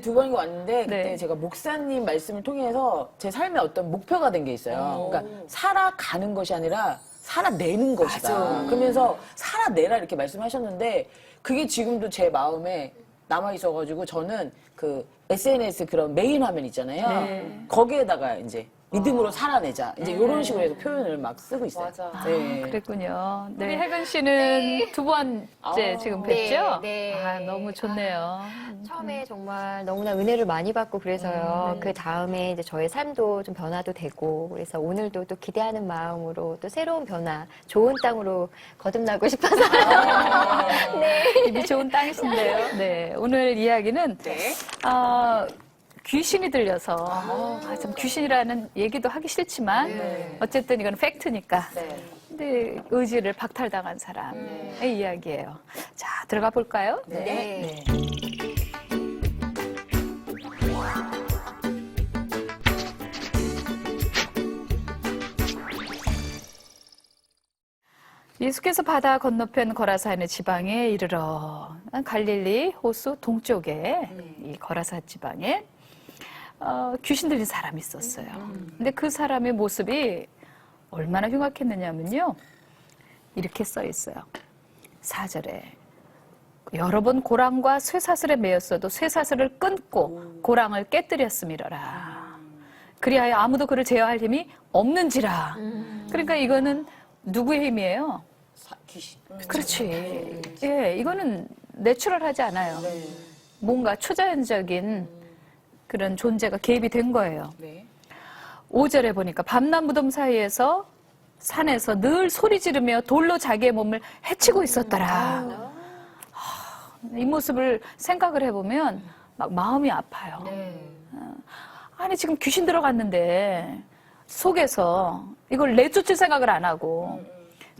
두 번이 왔는데 그때 네. 제가 목사님 말씀을 통해서 제 삶에 어떤 목표가 된 게 있어요. 그러니까 살아가는 것이 아니라 살아내는 것이다. 그러면서 살아내라 이렇게 말씀하셨는데 그게 지금도 제 마음에 남아 있어가지고 저는 그 SNS 그런 메인 화면 있잖아요. 네. 거기에다가 이제 믿음으로 살아내자. 이제 이런 식으로 해서 표현을 막 쓰고 있어요. 맞아. 네. 그랬군요. 네. 우리 혜근 씨는 두 번째 지금 뵙죠? 네, 네. 아, 너무 좋네요. 처음에 정말 너무나 은혜를 많이 받고 그래서요. 그 다음에 이제 저의 삶도 좀 변화도 되고 그래서 오늘도 또 기대하는 마음으로 또 새로운 변화, 좋은 땅으로 거듭나고 싶어서. 네. 이미 좋은 땅이신데요. 네. 오늘 이야기는 귀신이 들려서 참 귀신이라는 얘기도 하기 싫지만 어쨌든 이건 팩트니까. 근데 의지를 박탈당한 사람의 이야기예요. 자, 들어가 볼까요? 네. 예수께서 바다 건너편 거라사의 지방에 이르러 갈릴리 호수 동쪽에 이 거라사 지방에 귀신 들린 사람이 있었어요. 근데 그 사람의 모습이 얼마나 흉악했느냐면요. 이렇게 써 있어요. 4절에 여러 번 고랑과 쇠사슬에 매였어도 쇠사슬을 끊고 고랑을 깨뜨렸음이러라. 그리하여 아무도 그를 제어할 힘이 없는지라. 그러니까 이거는 누구의 힘이에요? 귀신. 그렇지. 예, 이거는 내추럴하지 않아요. 뭔가 초자연적인 그런 존재가 개입이 된 거예요. 네. 5절에 보니까 밤낮 무덤 사이에서 산에서 늘 소리 지르며 돌로 자기의 몸을 해치고 있었더라. 이 모습을 생각을 해보면 막 마음이 아파요. 아니 지금 귀신 들어갔는데 속에서 이걸 내쫓을 생각을 안 하고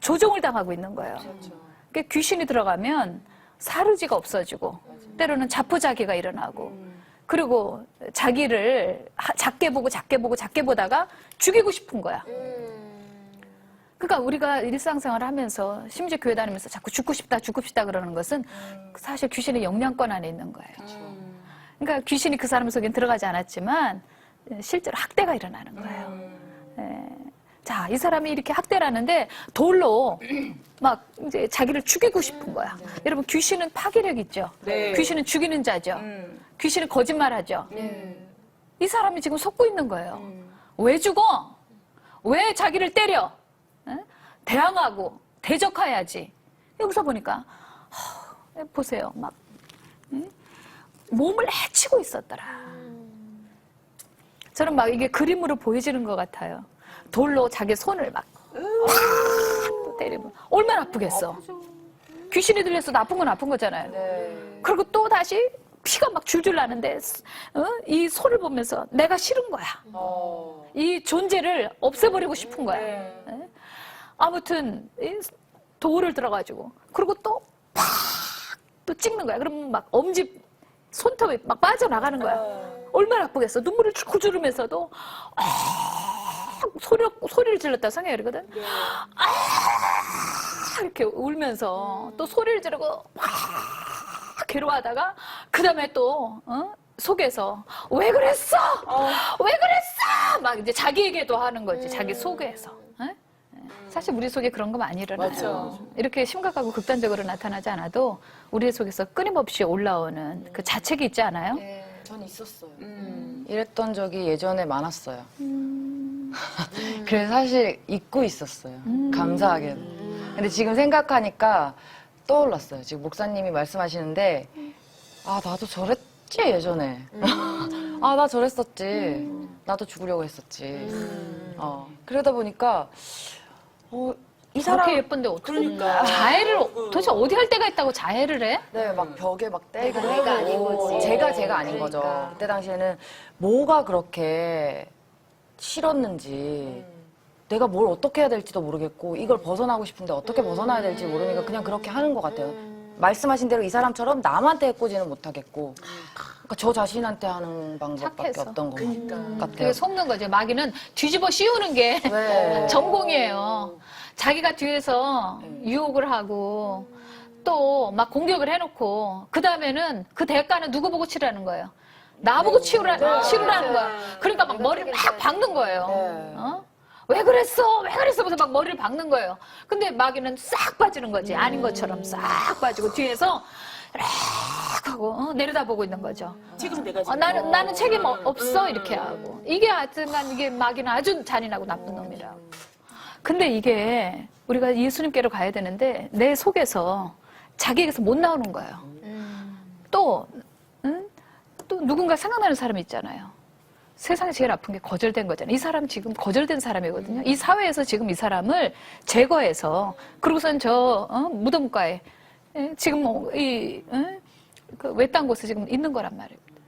조종을 당하고 있는 거예요. 그러니까 귀신이 들어가면 사르지가 없어지고 때로는 자포자기가 일어나고 그리고 자기를 작게 보고 작게 보다가 죽이고 싶은 거야. 그러니까 우리가 일상생활을 하면서 심지어 교회 다니면서 자꾸 죽고 싶다 그러는 것은 사실 귀신의 영향권 안에 있는 거예요. 그러니까 귀신이 그 사람 속엔 들어가지 않았지만 실제로 학대가 일어나는 거예요. 예. 자, 이 사람이 이렇게 학대를 하는데 돌로 막 이제 자기를 죽이고 싶은 거야. 여러분 귀신은 파괴력 있죠. 귀신은 죽이는 자죠. 귀신은 거짓말하죠. 이 사람이 지금 속고 있는 거예요. 왜 죽어? 왜 자기를 때려? 에? 대항하고 대적해야지. 여기서 보니까 보세요. 막 몸을 해치고 있었더라. 저는 막 이게 그림으로 보여지는 것 같아요. 돌로 자기 손을 막 때리면 얼마나 아프겠어. 귀신이 들려서 나쁜 건 아픈 거잖아요. 그리고 또 다시 피가 막 줄줄 나는데 이 손을 보면서 내가 싫은 거야. 이 존재를 없애버리고 싶은 거야. 아무튼 돌을 들어가지고 그리고 또 팍 또 찍는 거야. 그러면 막 엄지 손톱이 막 빠져나가는 거야. 얼마나 아프겠어. 눈물을 줄줄 주르면서도 소리를 질렀다 생각이 그러거든. 이렇게 울면서 또 소리를 지르고 괴로워하다가 그 다음에 또 속에서 왜 그랬어? 왜 그랬어? 막 이제 자기에게도 하는 거지. 자기 속에서. 사실 우리 속에 그런 거 많이 일어나요. 맞죠. 이렇게 심각하고 극단적으로 나타나지 않아도 우리 속에서 끊임없이 올라오는 그 자책이 있지 않아요? 전 있었어요. 이랬던 적이 예전에 많았어요. 그래서 사실 잊고 있었어요. 감사하게도. 근데 지금 생각하니까 떠올랐어요. 지금 목사님이 말씀하시는데 아 나도 저랬지 예전에. 아 나 저랬었지. 나도 죽으려고 했었지. 그러다 보니까 이 사람 그렇게 예쁜데 어떻게 자해를 도대체 어디 할 때가 있다고 자해를 해? 네, 막 벽에 막 떼고 내가 아닌 거지. 제가 아닌 그러니까. 거죠. 그때 당시에는 뭐가 그렇게 싫었는지 내가 뭘 어떻게 해야 될지도 모르겠고 이걸 벗어나고 싶은데 어떻게 벗어나야 될지 모르니까 그냥 그렇게 하는 것 같아요. 말씀하신 대로 이 사람처럼 남한테 해코지는 못하겠고 그러니까 저 자신한테 하는 방법밖에 착해서. 없던 것 같아요. 되게 속는 거죠. 마귀는 뒤집어 씌우는 게 네. 전공이에요. 자기가 뒤에서 유혹을 하고 또 막 공격을 해놓고 그 다음에는 그 대가는 누구 보고 치라는 거예요. 나보고 치우라는 거야. 그러니까 막 머리를 막 박는 거예요. 어? 왜 그랬어? 왜 그랬어? 하면서 막 머리를 박는 거예요. 근데 마귀는 싹 빠지는 거지. 아닌 것처럼 싹 빠지고 뒤에서 락 하고 내려다보고 있는 거죠. 지금 내가 지금 나는 책임 없어 이렇게 하고. 이게 하여튼간 이게 마귀는 아주 잔인하고 나쁜 놈이라고. 근데 이게 우리가 예수님께로 가야 되는데 내 속에서 자기에게서 못 나오는 거예요. 또 누군가 생각나는 사람이 있잖아요. 세상에 제일 아픈 게 거절된 거잖아요. 이 사람 지금 거절된 사람이거든요. 이 사회에서 지금 이 사람을 제거해서 그러고선 무덤가에 지금 그 외딴 곳에 지금 있는 거란 말입니다.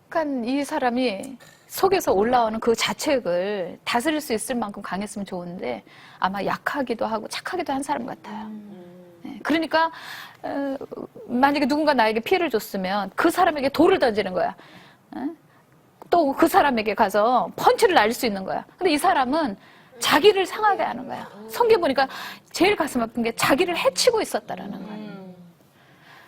그러니까 이 사람이 속에서 올라오는 그 자책을 다스릴 수 있을 만큼 강했으면 좋은데 아마 약하기도 하고 착하기도 한 사람 같아요. 그러니까 만약에 누군가 나에게 피해를 줬으면 그 사람에게 돌을 던지는 거야. 또 그 사람에게 가서 펀치를 날릴 수 있는 거야. 근데 이 사람은 자기를 상하게 하는 거야. 성경 보니까 제일 가슴 아픈 게 자기를 해치고 있었다라는 거야.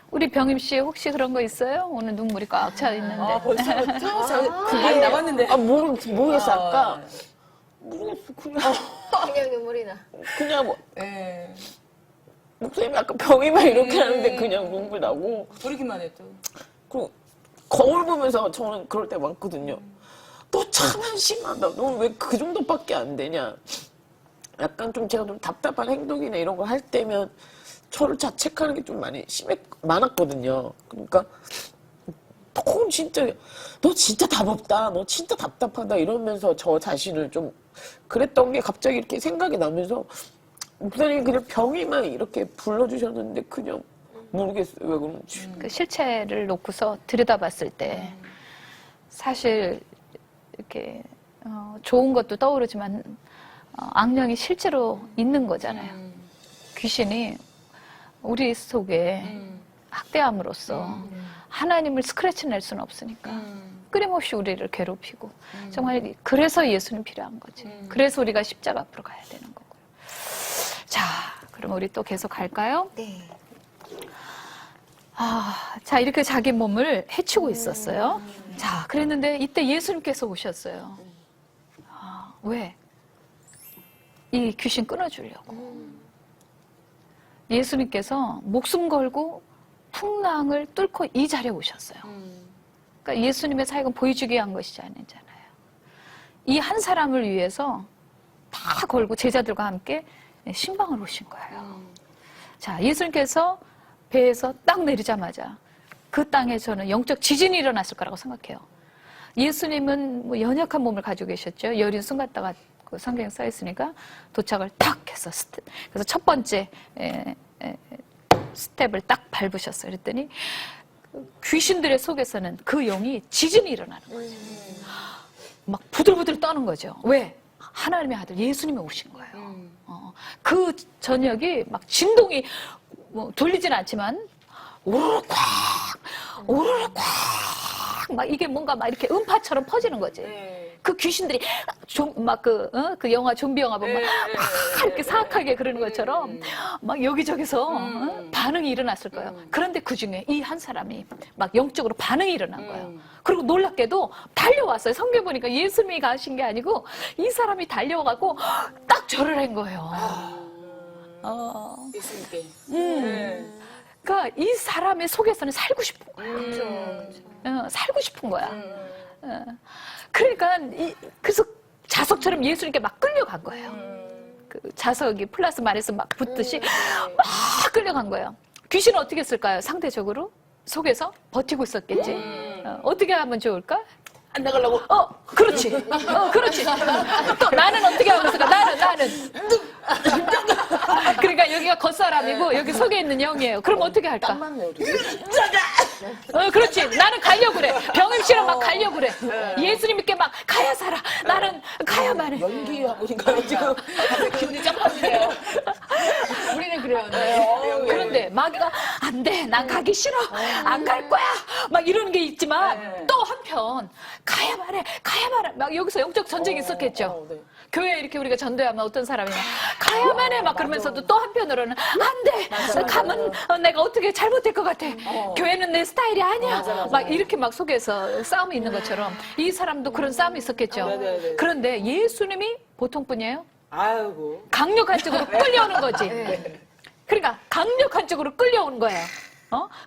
우리 병임 씨 혹시 그런 거 있어요? 오늘 눈물이 꽉 차 있는데. 벌써부터 그게 남았는데. 모르겠어 아까. 모르겠어 그냥 눈물이 나. 그냥 뭐. 목사님이 아까 병이만 이렇게 하는데 그냥 눈물 나고. 부르기만 해도. 그 거울 보면서 저는 그럴 때 많거든요. 너 참 한심하다. 너 왜 그 정도밖에 안 되냐. 약간 좀 제가 좀 답답한 행동이나 이런 거 할 때면 저를 자책하는 게 좀 많았거든요. 그러니까 진짜 너 진짜 답 없다. 너 진짜 답답하다 이러면서 저 자신을 좀 그랬던 게 갑자기 이렇게 생각이 나면서 목사님이 그냥 병이만 이렇게 불러주셨는데 그냥 모르겠어요. 왜 그런지. 그 실체를 놓고서 들여다봤을 때 사실 이렇게 좋은 것도 떠오르지만 악령이 실제로 있는 거잖아요. 귀신이 우리 속에 학대함으로써 하나님을 스크래치 낼 수는 없으니까 끊임없이 우리를 괴롭히고 정말 그래서 예수는 필요한 거지. 그래서 우리가 십자가 앞으로 가야 되는 거고요. 자, 그럼 우리 또 계속 갈까요? 네. 자, 이렇게 자기 몸을 해치고 있었어요. 자, 그랬는데 이때 예수님께서 오셨어요. 왜? 이 귀신 끊어주려고. 예수님께서 목숨 걸고 풍랑을 뚫고 이 자리에 오셨어요. 그러니까 예수님의 사역은 보여주기 위한 것이지 아니잖아요. 이 한 사람을 위해서 다 걸고 제자들과 함께 신방을 오신 거예요. 자, 예수님께서 배에서 딱 내리자마자 그 땅에 저는 영적 지진이 일어났을 거라고 생각해요. 예수님은 뭐 연약한 몸을 가지고 계셨죠. 여린 숨 갔다가 그 성경에 써 있으니까 도착을 탁 해서 그래서 첫 번째 스텝을 딱 밟으셨어요. 그랬더니 귀신들의 속에서는 그 영이 지진이 일어나는 거예요. 막 부들부들 떠는 거죠. 왜? 하나님의 아들 예수님이 오신 거예요. 그 저녁이 막 진동이 뭐 돌리진 않지만 오르륵 꽉 오르륵 꽉 막 이게 뭔가 막 이렇게 음파처럼 퍼지는 거지. 그 귀신들이 그 영화 좀비 영화 보면 막 이렇게 사악하게 그러는 것처럼 막 여기저기서 반응이 일어났을 거예요. 그런데 그 중에 이 한 사람이 막 영적으로 반응이 일어난 거예요. 그리고 놀랍게도 달려왔어요. 성경 보니까 예수님이 가신 게 아니고 이 사람이 달려와갖고 딱 절을 한 거예요. 예수님께. 그러니까 이 사람의 속에서는 살고 싶은 거야. 살고 싶은 거야. 그러니까 그래서 자석처럼 예수님께 막 끌려간 거예요. 그 자석이 플라스 말에서 막 붙듯이 막 끌려간 거예요. 귀신은 어떻게 했을까요? 상대적으로 속에서 버티고 있었겠지. 어떻게 하면 좋을까? 안 나가려고. 그렇지. 그렇지. 또 나는 어떻게 하면 좋을까? 나는. 그러니까 여기가 겉사람이고 여기 속에 있는 영이에요. 그럼 어떻게 할까? 딱 맞네 우리. 그렇지. 나는 가려고 그래. 병임 씨랑 막 가려고 그래. 예수님께 막 가야 살아. 나는 가야만 해. 연기하고니까요 지금. 기운이 쫙 빠지네요. 우리는 그래요. 그런데 마귀가 안 돼. 난 가기 싫어. 안 갈 거야. 막 이러는 게 있지만 네. 또 한편 가야만 해 막 여기서 영적 전쟁이 있었겠죠. 네. 교회에 이렇게 우리가 전도하면 어떤 사람이 가야만 해 막 그러면서도 또 한편으로는 안 돼 가면 내가 어떻게 잘못될 것 같아. 교회는 내 스타일이 아니야. 막 이렇게 막 속에서 싸움이 있는 것처럼 이 사람도 그런 싸움이 있었겠죠. 네네네. 그런데 예수님이 보통뿐이에요. 아이고. 강력한 쪽으로 끌려오는 거지. 그러니까 강력한 쪽으로 끌려오는 거예요.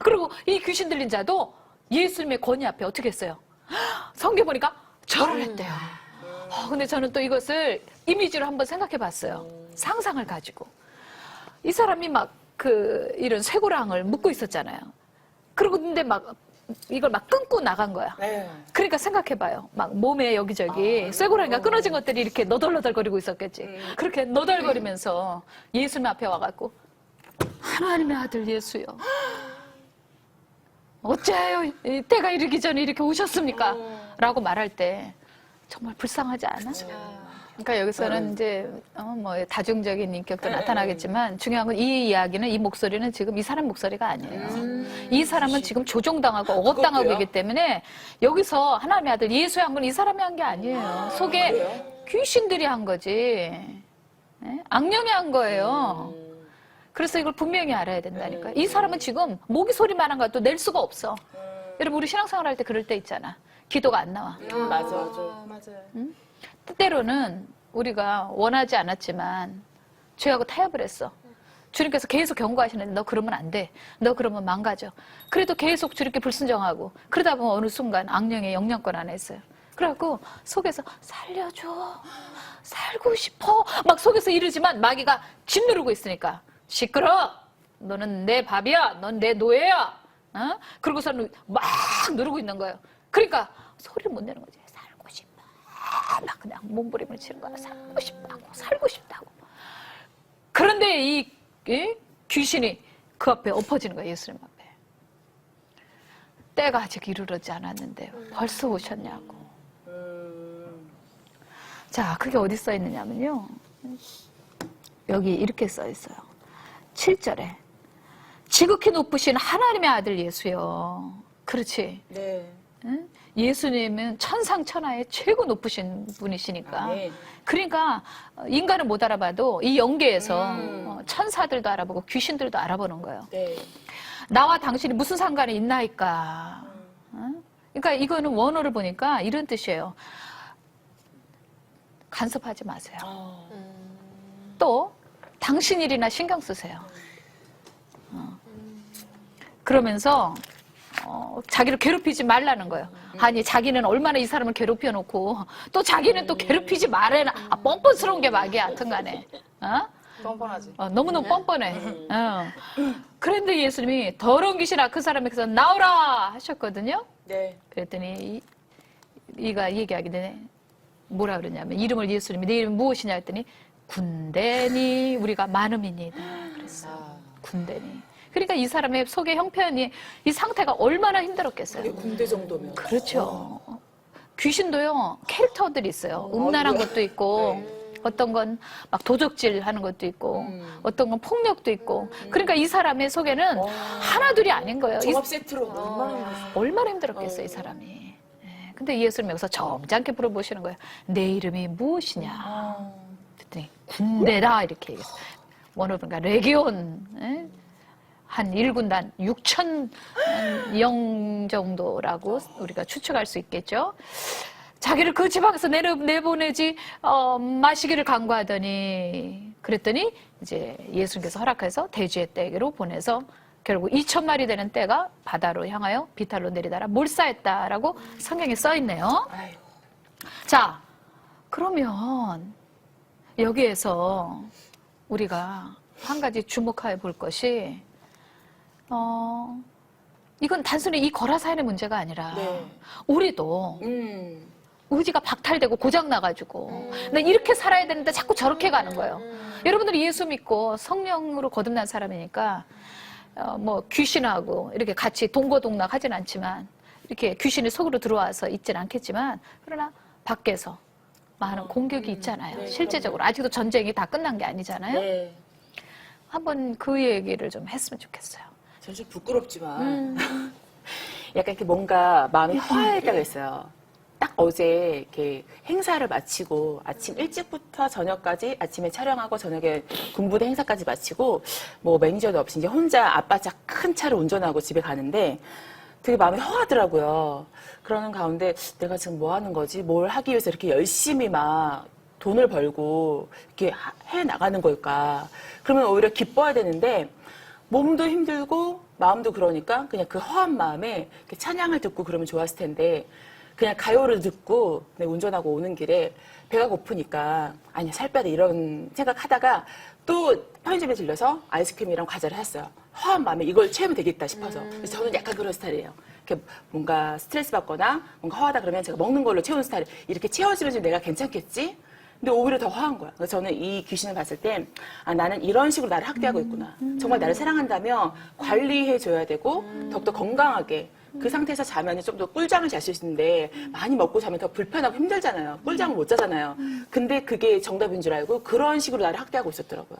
그리고 이 귀신 들린 자도 예수님의 권위 앞에 어떻게 했어요? 성경 보니까 절을 했대요. 근데 저는 또 이것을 이미지로 한번 생각해 봤어요. 상상을 가지고. 이 사람이 막 이런 쇠고랑을 묶고 있었잖아요. 그리고 근데 막 이걸 막 끊고 나간 거야. 네. 그러니까 생각해봐요. 막 몸에 여기저기 쇠고랑이가 끊어진 것들이 이렇게 너덜너덜거리고 있었겠지. 그렇게 너덜거리면서 예수님 앞에 와갖고 하나님의 아들 예수요. 어째요? 이 때가 이르기 전에 이렇게 오셨습니까? 라고 말할 때 정말 불쌍하지 않아? 그러니까 여기서는 이제 뭐 다중적인 인격도 나타나겠지만 중요한 건 이 이야기는 이 목소리는 지금 이 사람 목소리가 아니에요. 이 사람은 지금 조종당하고 억압당하고 그것도요? 있기 때문에 여기서 하나님의 아들 예수의 한 건 이 사람이 한 게 아니에요. 속에 그래요? 귀신들이 한 거지. 네? 악령이 한 거예요. 그래서 이걸 분명히 알아야 된다니까. 이 사람은 지금 모기 소리만 한 것도 낼 수가 없어. 여러분 우리 신앙생활 할 때 그럴 때 있잖아. 기도가 안 나와. 맞아. 맞아요. 때로는 우리가 원하지 않았지만 죄하고 타협을 했어. 주님께서 계속 경고하시는데 너 그러면 안 돼. 너 그러면 망가져. 그래도 계속 주님께 불순종하고 그러다 보면 어느 순간 악령의 영향권 안에 있어요. 그래갖고 속에서 살려줘. 살고 싶어. 막 속에서 이르지만 마귀가 짓누르고 있으니까 시끄러. 너는 내 밥이야. 넌 내 노예야. 그러고서는 막 누르고 있는 거예요. 그러니까 소리를 못 내는 거지. 살고 싶어. 막 그냥 몸부림을 치는 거야. 살고 싶다고. 그런데 이 귀신이 그 앞에 엎어지는 거야. 예수님 앞에. 때가 아직 이르르지 않았는데 벌써 오셨냐고. 자, 그게 어디 써 있느냐면요. 여기 이렇게 써 있어요. 7절에 지극히 높으신 하나님의 아들 예수요. 그렇지. 네. 응? 예수님은 천상천하의 최고 높으신 분이시니까. 아멘. 그러니까 인간은 못 알아봐도 이 영계에서 천사들도 알아보고 귀신들도 알아보는 거예요. 네. 나와 당신이 무슨 상관이 있나이까. 응? 그러니까 이거는 원어를 보니까 이런 뜻이에요. 간섭하지 마세요. 또 당신 일이나 신경 쓰세요. 그러면서 자기를 괴롭히지 말라는 거예요. 아니 자기는 얼마나 이 사람을 괴롭혀 놓고 또 자기는 또 괴롭히지 말아라. 뻔뻔스러운 게 막이야. 하여튼간에. 뻔뻔하지. 너무너무 뻔뻔해. 그런데 예수님이 더러운 귀신아 그 사람에게서 나오라 하셨거든요. 네. 그랬더니 이가 얘기하기는 뭐라 그러냐면 이름을 예수님이 내 이름이 무엇이냐 했더니 군대니 우리가 많음이니다 그랬어요. 군대니. 그러니까 이 사람의 속의 형편이 이 상태가 얼마나 힘들었겠어요. 그게 군대 정도면. 그렇죠. 귀신도요 캐릭터들이 있어요. 음란한 것도 있고 어떤 건 막 도적질 하는 것도 있고 어떤 건 폭력도 있고 그러니까 이 사람의 속에는 하나둘이 아닌 거예요. 종합 세트로 얼마나 얼마나 힘들었겠어요, 이 사람이. 근데 예수님 여기서 점잖게 물어보시는 거예요. 내 이름이 무엇이냐? 그랬더니 군대다 이렇게 얘기했어요. 원어가 레기온. 한 1군단 6천 영 정도라고 우리가 추측할 수 있겠죠. 자기를 그 지방에서 내보내지 마시기를 간구하더니 그랬더니 이제 예수님께서 허락해서 대지의 떼기로 보내서 결국 2,000마리 되는 떼가 바다로 향하여 비탈로 내리다라 몰사했다라고 성경에 써 있네요. 자, 그러면 여기에서 우리가 한 가지 주목해 볼 것이 이건 단순히 이 거라사인의 문제가 아니라 우리도 의지가 박탈되고 고장나가지고 나 이렇게 살아야 되는데 자꾸 저렇게 가는 거예요. 여러분들이 예수 믿고 성령으로 거듭난 사람이니까 뭐 귀신하고 이렇게 같이 동거동락 하진 않지만 이렇게 귀신이 속으로 들어와서 있진 않겠지만 그러나 밖에서 많은 공격이 있잖아요. 실제적으로 아직도 전쟁이 다 끝난 게 아니잖아요. 네. 한번 그 얘기를 좀 했으면 좋겠어요. 사실 부끄럽지만 약간 이렇게 뭔가 마음이 허할 때가 있어요. 딱 어제 이렇게 행사를 마치고 아침 일찍부터 저녁까지 아침에 촬영하고 저녁에 군부대 행사까지 마치고 뭐 매니저도 없이 이제 혼자 아빠 차 큰 차를 운전하고 집에 가는데 되게 마음이 허하더라고요. 그러는 가운데 내가 지금 뭐 하는 거지? 뭘 하기 위해서 이렇게 열심히 막 돈을 벌고 이렇게 해 나가는 걸까? 그러면 오히려 기뻐야 되는데 몸도 힘들고 마음도 그러니까 그냥 그 허한 마음에 이렇게 찬양을 듣고 그러면 좋았을 텐데 그냥 가요를 듣고 운전하고 오는 길에 배가 고프니까 아니야 살 빼야 돼 이런 생각하다가 또 편의점에 들려서 아이스크림이랑 과자를 샀어요. 허한 마음에 이걸 채우면 되겠다 싶어서. 그래서 저는 약간 그런 스타일이에요. 이렇게 뭔가 스트레스 받거나 뭔가 허하다 그러면 제가 먹는 걸로 채우는 스타일. 이렇게 채워지면 좀 내가 괜찮겠지? 근데 오히려 더 허한 거야. 그래서 저는 이 귀신을 봤을 때, 아, 나는 이런 식으로 나를 학대하고 있구나. 정말 나를 사랑한다면 관리해줘야 되고, 더욱더 건강하게. 그 상태에서 자면 좀 더 꿀잠을 잘 수 있는데, 많이 먹고 자면 더 불편하고 힘들잖아요. 꿀잠을 못 자잖아요. 근데 그게 정답인 줄 알고, 그런 식으로 나를 학대하고 있었더라고요.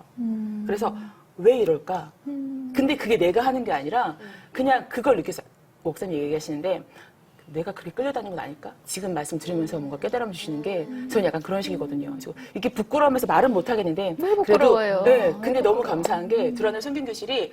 그래서 왜 이럴까? 근데 그게 내가 하는 게 아니라, 그냥 그걸 느껴서, 목사님 얘기하시는데, 내가 그렇게 끌려다니는 건 아닐까? 지금 말씀 들으면서 뭔가 깨달음 주시는 게 저는 약간 그런 식이거든요. 그래서 이렇게 부끄러우면서 말은 못 하겠는데 왜 부끄러워요? 네, 근데 너무 감사한 게 두라는 선생교실이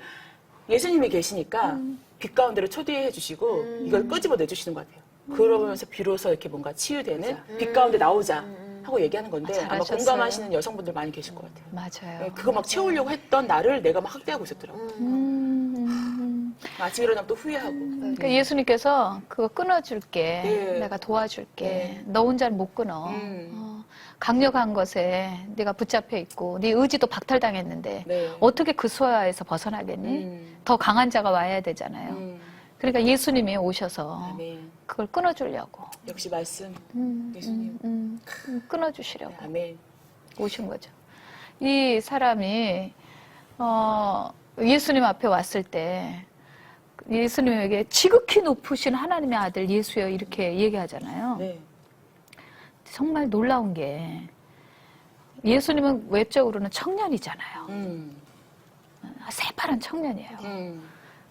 예수님이 계시니까 빛 가운데로 초대해 주시고 이걸 끄집어 내주시는 것 같아요. 그러면서 비로소 이렇게 뭔가 치유되는 빛 가운데 나오자 하고 얘기하는 건데 아마 잘하셨어요. 공감하시는 여성분들 많이 계실 것 같아요. 맞아요. 네, 그거 막 채우려고 했던 나를 내가 막 학대하고 있었더라고요. 아침 일어나면 또 후회하고. 그러니까 예수님께서 그거 끊어줄게. 네. 내가 도와줄게. 너 혼자는 못 끊어. 강력한 것에 네가 붙잡혀 있고 네 의지도 박탈당했는데 네. 어떻게 그 수하에서 벗어나겠니? 더 강한 자가 와야 되잖아요. 그러니까 예수님이 오셔서 아멘. 그걸 끊어주려고 역시 말씀. 예수님. 끊어주시려고 아멘. 오신 거죠. 이 사람이 예수님 앞에 왔을 때 예수님에게 지극히 높으신 하나님의 아들 예수여 이렇게 얘기하잖아요. 네. 정말 놀라운 게 예수님은 외적으로는 청년이잖아요. 새파란 청년이에요.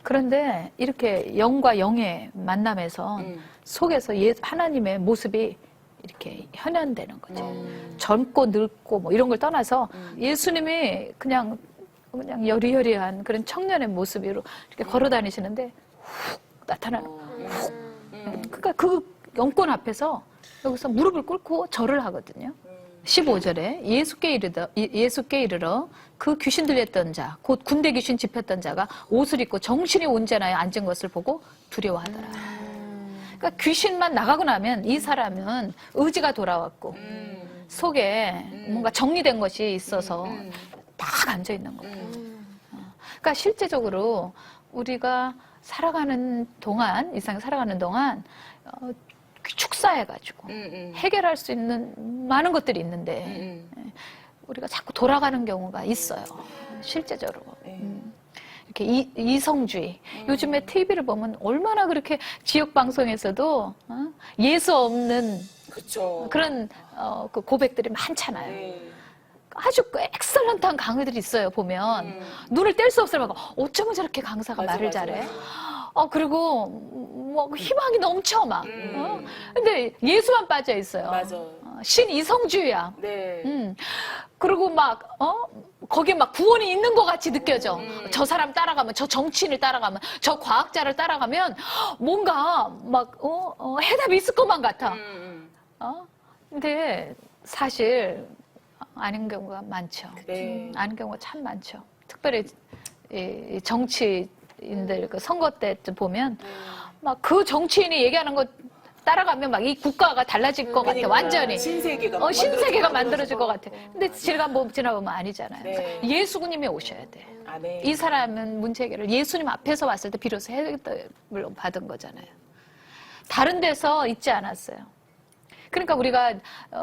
그런데 이렇게 영과 영의 만남에서 속에서 하나님의 모습이 이렇게 현현되는 거죠. 젊고 늙고 뭐 이런 걸 떠나서 예수님이 그냥 여리여리한 그런 청년의 모습으로 이렇게 걸어 다니시는데 훅 나타나는 훅. 그러니까 그 영권 앞에서 여기서 무릎을 꿇고 절을 하거든요. 15절에 예수께 이르러 그 귀신 들렸던 자, 곧 군대 귀신 집혔던 자가 옷을 입고 정신이 온전하여 앉은 것을 보고 두려워하더라. 그러니까 귀신만 나가고 나면 이 사람은 의지가 돌아왔고 속에 뭔가 정리된 것이 있어서 딱 앉아 있는 거예요. 그러니까 실제적으로 우리가 살아가는 동안, 이 세상에 살아가는 동안 축사해가지고 해결할 수 있는 많은 것들이 있는데 우리가 자꾸 돌아가는 경우가 있어요. 실제적으로. 이렇게 이성주의. 요즘에 TV를 보면 얼마나 그렇게 지역 방송에서도 예수 없는 그쵸. 그런 그 고백들이 많잖아요. 네. 아주 엑설런트한 강의들이 있어요, 보면. 눈을 뗄 수 없을 만큼 어쩌면 저렇게 강사가 맞아, 말을 맞아. 잘해? 그리고 뭐 희망이 넘쳐 막. 근데 예수만 빠져 있어요. 맞아. 신이성주의야. 네. 그리고 막 거기에 막 구원이 있는 것 같이 느껴져. 저 사람 따라가면, 저 정치인을 따라가면, 저 과학자를 따라가면 뭔가 막 해답이 있을 것만 같아. 근데 사실 아닌 경우가 많죠. 네. 아닌 경우가 참 많죠. 특별히 이 정치인들 그 선거 때쯤 보면 막 그 정치인이 얘기하는 거 따라가면 막 이 국가가 달라질 것 같아. 그러니까 완전히. 신세계가 막 신세계가 만들어질 만들어질 것 같아. 근데 지나보면 아니잖아요. 네. 그러니까 예수님이 오셔야 돼. 아멘. 이 사람은 문제 해결을 예수님 앞에서 왔을 때 비로소 해결을 받은 거잖아요. 다른 데서 있지 않았어요. 그러니까 우리가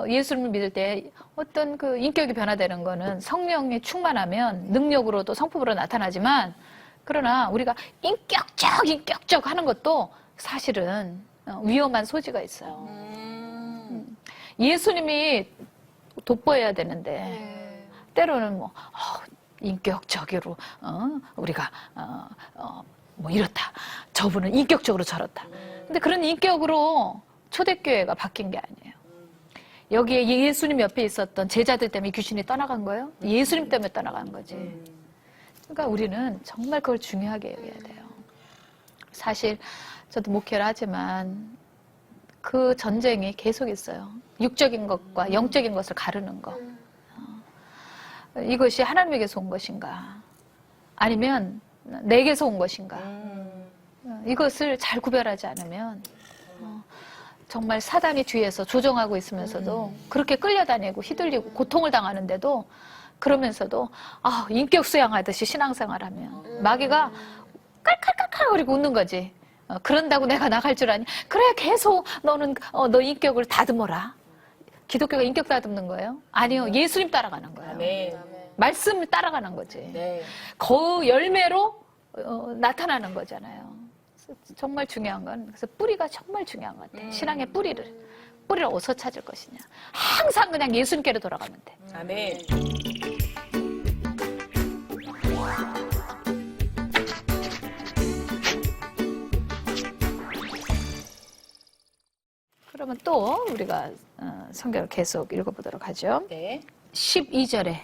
예수님을 믿을 때 어떤 그 인격이 변화되는 거는 성령이 충만하면 능력으로도 성품으로 나타나지만 그러나 우리가 인격적 하는 것도 사실은 위험한 소지가 있어요. 예수님이 돋보여야 되는데 때로는 뭐 인격적으로 우리가 뭐 이렇다. 저분은 인격적으로 저렇다. 근데 그런 인격으로 초대교회가 바뀐 게 아니에요. 여기에 예수님 옆에 있었던 제자들 때문에 귀신이 떠나간 거예요. 예수님 때문에 떠나간 거지. 그러니까 우리는 정말 그걸 중요하게 여겨야 돼요. 사실 저도 목회를 하지만 그 전쟁이 계속 있어요. 육적인 것과 영적인 것을 가르는 거. 이것이 하나님에게서 온 것인가? 아니면 내게서 온 것인가? 이것을 잘 구별하지 않으면 정말 사단이 뒤에서 조정하고 있으면서도 그렇게 끌려다니고 휘둘리고 고통을 당하는데도 그러면서도 인격 수양하듯이 신앙생활하면 마귀가 깔깔깔깔거리고 웃는 거지. 그런다고 내가 나갈 줄 아니? 그래 계속 너는 너 인격을 다듬어라. 기독교가 인격 다듬는 거예요? 아니요. 예수님 따라가는 거예요. 아멘. 말씀 따라가는 거지. 네. 그 열매로 나타나는 거잖아요. 정말 중요한 건 그래서 뿌리가 정말 중요한 것 같아요. 신앙의 뿌리를 어디서 찾을 것이냐. 항상 그냥 예수님께로 돌아가면 돼. 아멘. 그러면 또 우리가 성경을 계속 읽어보도록 하죠. 네. 12절에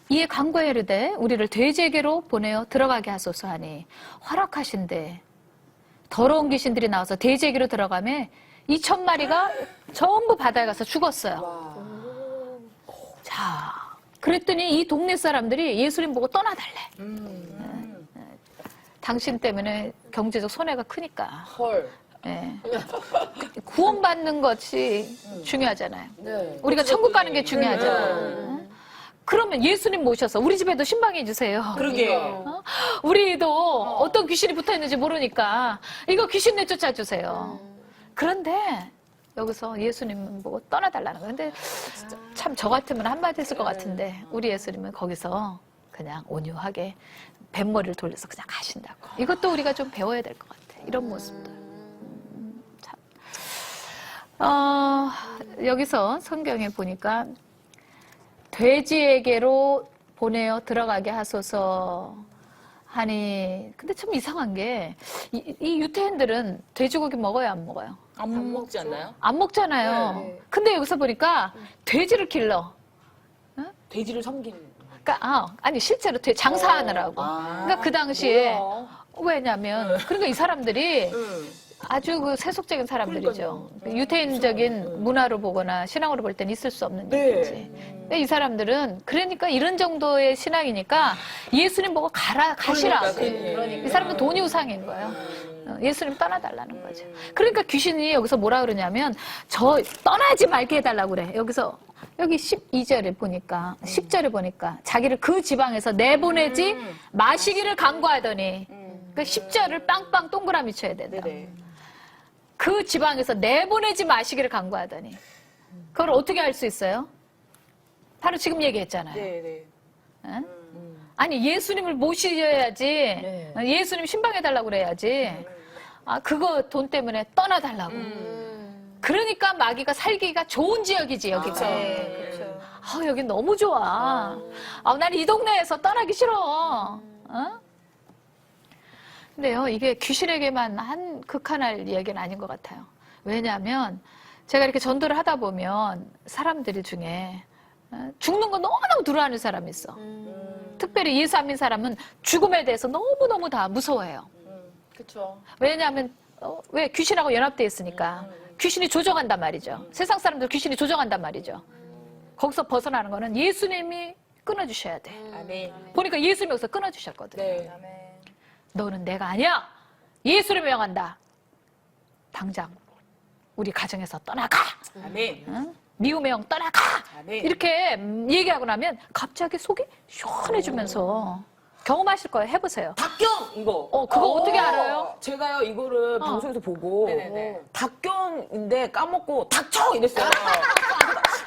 이에 간구하여 이르되 우리를 돼지에게로 보내어 들어가게 하소서 하니 허락하신대. 더러운 귀신들이 나와서 돼지에게로 들어가매 2,000마리가 전부 바다에 가서 죽었어요. 자, 그랬더니 이 동네 사람들이 예수님 보고 떠나달래. 당신 때문에 경제적 손해가 크니까. 헐. 예. 구원받는 것이 중요하잖아요. 네. 우리가 천국 가는 게 중요하잖아요. 그러면 예수님 모셔서 우리 집에도 신방해 주세요. 그러게요. 우리도 어떤 귀신이 붙어 있는지 모르니까 이거 귀신 내쫓아 주세요. 그런데 여기서 예수님 보고 떠나달라는 거예요. 근데 참 저 같으면 한마디 했을 것 같은데 우리 예수님은 거기서 그냥 온유하게 뱃머리를 돌려서 그냥 가신다고. 이것도 우리가 좀 배워야 될 것 같아. 이런 모습도. 여기서 성경에 보니까 돼지에게로 보내어 들어가게 하소서 하니, 근데 참 이상한 게 이 유태인들은 돼지고기 먹어요, 안 먹어요? 안 먹지 않나요? 안 먹잖아요. 근데 여기서 보니까 돼지를 길러. 돼지를 섬기는. 그러니까 아니 실제로 장사하느라고. 그러니까 그 당시에 왜냐면 그러니까 이 사람들이 아주 그 세속적인 사람들이죠. 유태인적인 문화로 보거나 신앙으로 볼 때는 있을 수 없는 일이지. 근데 이 사람들은 그러니까 이런 정도의 신앙이니까 예수님 보고 가시라고. 그러니까. 이 사람은 돈이 우상인 거예요. 예수님 떠나달라는 거죠. 그러니까 귀신이 여기서 뭐라 그러냐면 저 떠나지 말게 해달라고 그래. 여기서 여기 12절에 보니까 10절에 보니까 자기를 그 지방에서 내보내지 마시기를 간구하더니 그 10절을 빵빵 동그라미 쳐야 된다. 네네. 그 지방에서 내보내지 마시기를 간구하더니 그걸 어떻게 할 수 있어요? 바로 지금 얘기했잖아요. 네네. 응? 아니 예수님을 모셔야지. 예수님 신방해달라고 그래야지. 그거 돈 때문에 떠나달라고. 그러니까 마귀가 살기가 좋은 지역이지 여기가. 여긴 너무 좋아. 난 이 동네에서 떠나기 싫어. 근데요, 이게 귀신에게만 극한할 이야기는 아닌 것 같아요. 왜냐하면 제가 이렇게 전도를 하다 보면 사람들 중에 죽는 거 너무너무 두려워하는 사람이 있어. 특별히 예수 안 믿는 사람은 죽음에 대해서 너무너무 다 무서워해요. 그렇죠. 왜냐하면 왜 귀신하고 연합되어 있으니까 귀신이 조종한단 말이죠. 세상 사람들 귀신이 조종한단 말이죠. 거기서 벗어나는 거는 예수님이 끊어주셔야 돼. 아멘. 보니까 예수님이 여기서 끊어주셨거든요. 네. 너는 내가 아니야. 예수를 명한다. 당장 우리 가정에서 떠나가. 아멘. 응? 미움의 영 떠나가. 아멘. 이렇게 얘기하고 나면 갑자기 속이 시원해지면서 경험하실 거예요. 해보세요. 닭경 이거. 그거 어떻게 알아요? 제가요 이거를 방송에서 보고 네네네. 닭경인데 까먹고 닥쳐 이랬어요.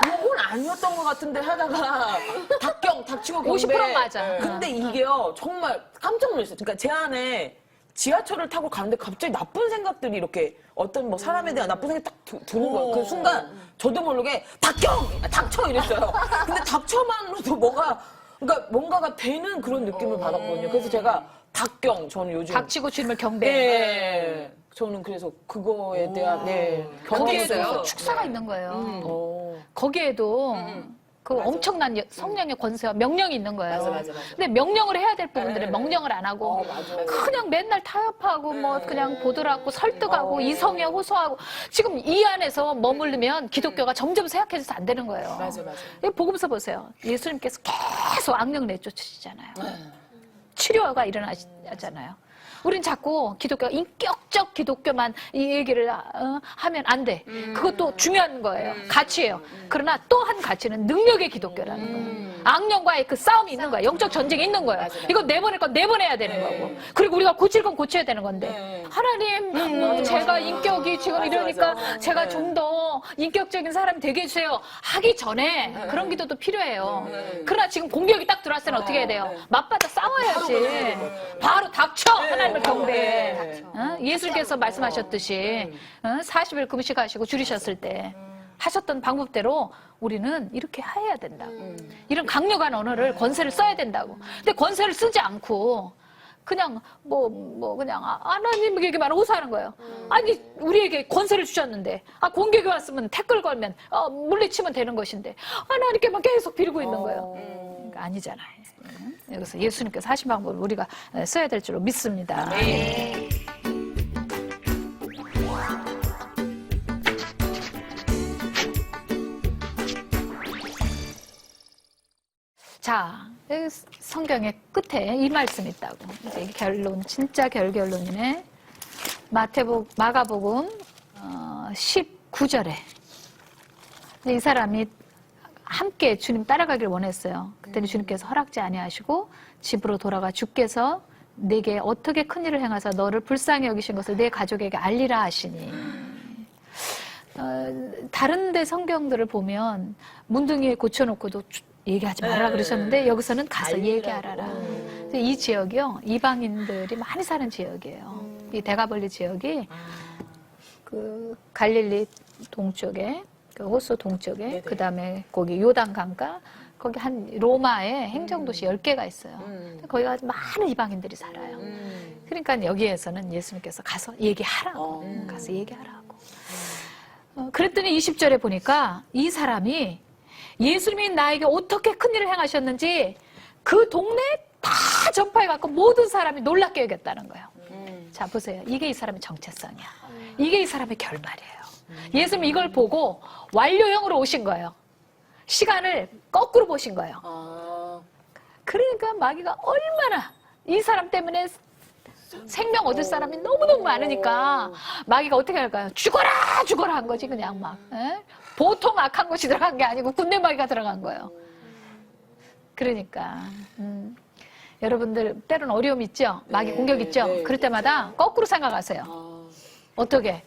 이건 아니었던 것 같은데 하다가 닭경 닥치고 경배. 50% 맞아. 근데 이게요 정말 깜짝 놀랐어요. 그러니까 제 안에 지하철을 타고 가는데 갑자기 나쁜 생각들이 이렇게 어떤 뭐 사람에 대한 나쁜 생각이 딱 드는 거예요. 그 순간 저도 모르게 닭경 닥쳐 이랬어요. 근데 닥쳐만으로도 그러니까 뭔가가 되는 그런 느낌을 받았거든요. 그래서 제가 닭경 저는 요즘 닥치고 주님을 경배. 네. 저는 그래서 그거에 대한 거기에도 축사가 있는 거예요. 거기에도 그 엄청난 성령의 권세와 명령이 있는 거예요. 맞아. 근데 명령을 해야 될 부분들은 명령을 안 하고 그냥 맨날 타협하고 뭐 그냥 보더라고 설득하고 이성에 호소하고 지금 이 안에서 머무르면 기독교가 점점 쇠약해져서 안 되는 거예요. 맞아. 이 복음서 보세요. 예수님께서 계속 악령 내쫓으시잖아요. 치료가 일어나잖아요. 우린 자꾸 기독교가 인격적 기독교만 이 얘기를 하면 안 돼. 그것도 중요한 거예요. 가치예요. 그러나 또 한 가치는 능력의 기독교라는 거예요. 악령과의 그 싸움이 있는 거예요. 영적 전쟁이 있는 거예요. 이거 내보낼 건 내보내야 되는 거고. 그리고 우리가 고칠 건 고쳐야 되는 건데. 하나님, 제가 인격이 지금 이러니까 제가 좀 더 인격적인 사람이 되게 해주세요. 하기 전에 그런 기도도 필요해요. 그러나 지금 공격이 딱 들어왔을 때는 어떻게 해야 돼요? 맞받아 싸워야지. 바로 닥쳐! 하나님을 경배해. 예수님께서 말씀하셨듯이 40일 금식하시고 줄이셨을 때 하셨던 방법대로 우리는 이렇게 해야 된다고. 이런 강력한 언어를 권세를 써야 된다고. 근데 권세를 쓰지 않고 그냥 그냥 하나님에게만 호소하는 거예요. 아니 우리에게 권세를 주셨는데 공격이 왔으면 태클 걸면 물리치면 되는 것인데 하나님께만 계속 비리고 있는 거예요. 그러니까 아니잖아요. 여기서 예수님께서 하신 방법을 우리가 써야 될 줄로 믿습니다. 자, 여기 성경의 끝에 이 말씀이 있다고. 이제 결론, 진짜 결론이네. 마가복음 19절에 이 사람이 함께 주님 따라가기를 원했어요. 그때는 주님께서 허락지 아니하시고 집으로 돌아가 주께서 내게 어떻게 큰 일을 행하사 너를 불쌍히 여기신 것을 내 가족에게 알리라 하시니. 다른 데 성경들을 보면 문둥이에 고쳐놓고도 얘기하지 말라 그러셨는데 여기서는 가서 얘기하라라. 이 지역이요, 이방인들이 많이 사는 지역이에요. 이 대가벌리 지역이 그 갈릴리 동쪽에, 그 호수 동쪽에, 그 다음에 거기 요단 강가, 거기 한 로마에 행정도시 10개가 있어요. 거기가 많은 이방인들이 살아요. 그러니까 여기에서는 예수님께서 가서 얘기하라고. 가서 얘기하라고. 그랬더니 20절에 보니까 이 사람이 예수님이 나에게 어떻게 큰일을 행하셨는지 그 동네에 다 전파해갖고 모든 사람이 놀랍게 여겼다는 거예요. 자, 보세요. 이게 이 사람의 정체성이야. 이게 이 사람의 결말이에요. 예수님 이걸 보고 완료형으로 오신 거예요. 시간을 거꾸로 보신 거예요. 그러니까 마귀가 얼마나 이 사람 때문에 생명 얻을 사람이 너무너무 많으니까 마귀가 어떻게 할까요? 죽어라 한 거지 그냥 막. 에? 보통 악한 것이 들어간 게 아니고 군대 마귀가 들어간 거예요. 그러니까 여러분들 때로는 어려움 있죠? 마귀 공격 있죠? 그럴 때마다 거꾸로 생각하세요. 어떻게?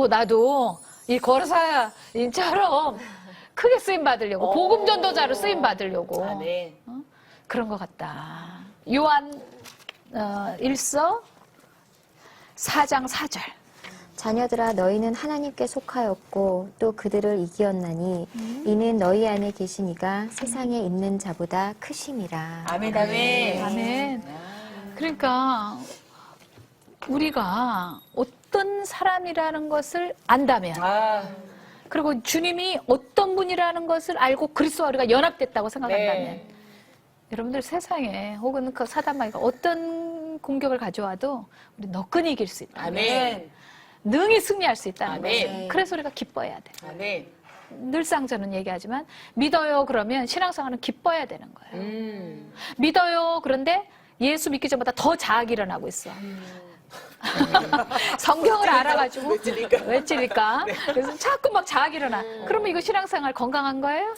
나도 이 거사인처럼 크게 쓰임 받으려고 복음 전도자로 쓰임 받으려고 그런 것 같다. 요한 1서 4장 4절. 자녀들아 너희는 하나님께 속하였고 또 그들을 이기었나니 이는 너희 안에 계신 이가 세상에 있는 자보다 크심이라. 아멘. 아멘. 그러니까 우리가 어떤 사람이라는 것을 안다면 그리고 주님이 어떤 분이라는 것을 알고 그리스도와 우리가 연합됐다고 생각한다면 여러분들 세상에 혹은 그 사단마귀가 어떤 공격을 가져와도 우리 너끈히 이길 수 있다. 아멘. 능히 승리할 수 있다는 아멘. 것을. 그래서 우리가 기뻐해야 돼. 아멘. 늘상 저는 얘기하지만 믿어요 그러면 신앙생활은 기뻐해야 되는 거예요. 믿어요 그런데 예수 믿기 전보다 더 자학이 일어나고 있어. 성경을 알아가지고 왜 찔릴까? 그래서 자꾸 막 자학이 일어나. 그러면 이거 신앙생활 건강한 거예요?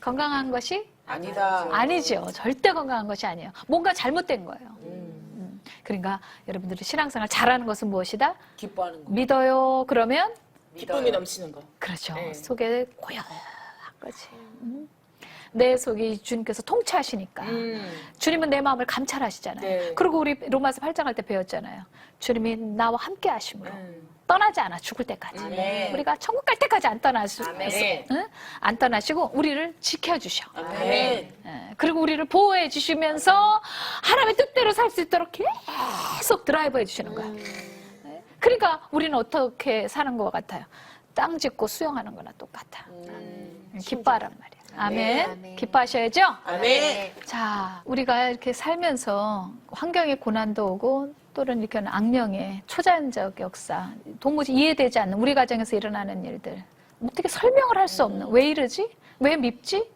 건강한 것이? 아니다. 아니죠. 절대 건강한 것이 아니에요. 뭔가 잘못된 거예요. 그러니까 여러분들이 신앙생활 잘하는 것은 무엇이다? 기뻐하는 거. 믿어요 그러면 기쁨이 넘치는 거. 그렇죠. 속에 고요한 거지. 내 속이 주님께서 통치하시니까. 주님은 내 마음을 감찰하시잖아요. 네. 그리고 우리 로마서 8장 할 때 배웠잖아요. 주님이 나와 함께 하심으로 떠나지 않아 죽을 때까지. 아멘. 우리가 천국 갈 때까지 안 떠나시고 아멘. 안 떠나시고 우리를 지켜주셔. 아멘. 그리고 우리를 보호해 주시면서 하나님의 뜻대로 살 수 있도록 계속 드라이브 해 주시는 거야. 그러니까 우리는 어떻게 사는 것 같아요? 땅 짚고 수영하는 거나 똑같아. 기뻐하란 말이야. 아멘. 아멘. 기뻐하셔야죠? 아멘. 자, 우리가 이렇게 살면서 환경의 고난도 오고 또는 이렇게 악령의 초자연적 역사, 도무지 이해되지 않는 우리 가정에서 일어나는 일들, 어떻게 설명을 할 수 없는, 왜 이러지? 왜 밉지?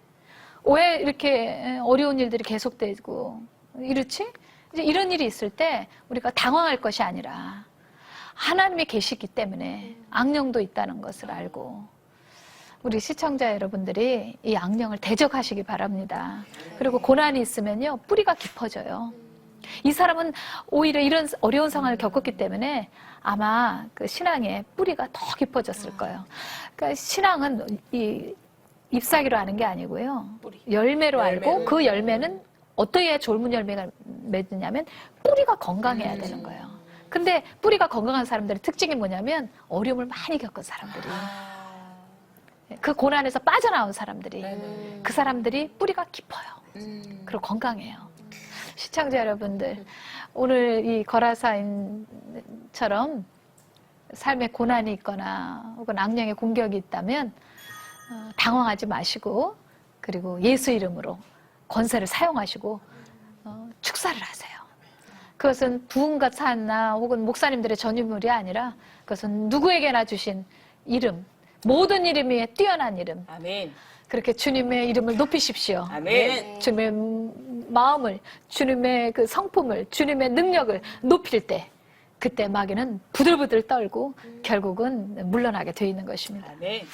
왜 이렇게 어려운 일들이 계속되고 이렇지? 이제 이런 일이 있을 때 우리가 당황할 것이 아니라 하나님이 계시기 때문에 악령도 있다는 것을 알고 우리 시청자 여러분들이 이 악령을 대적하시기 바랍니다. 그리고 고난이 있으면요, 뿌리가 깊어져요. 이 사람은 오히려 이런 어려운 상황을 겪었기 때문에 아마 그 신앙의 뿌리가 더 깊어졌을 거예요. 그러니까 신앙은 이 잎사귀로 아는 게 아니고요. 열매로 알고 그 열매는 어떻게 해야 졸문 열매가 맺느냐면 뿌리가 건강해야 되는 거예요. 근데 뿌리가 건강한 사람들의 특징이 뭐냐면 어려움을 많이 겪은 사람들이 그 고난에서 빠져나온 사람들이 그 사람들이 뿌리가 깊어요. 그리고 건강해요. 시청자 여러분들, 오늘 이 거라사인처럼 삶에 고난이 있거나 혹은 악령의 공격이 있다면 당황하지 마시고 그리고 예수 이름으로 권세를 사용하시고 축사를 하세요. 그것은 부흥과 산나 혹은 목사님들의 전유물이 아니라 그것은 누구에게나 주신 이름, 모든 이름 위에 뛰어난 이름. 아멘. 그렇게 주님의 이름을 높이십시오. 아멘. 주님의 마음을, 주님의 그 성품을, 주님의 능력을 높일 때 그때 마귀는 부들부들 떨고 결국은 물러나게 돼 있는 것입니다. 아멘.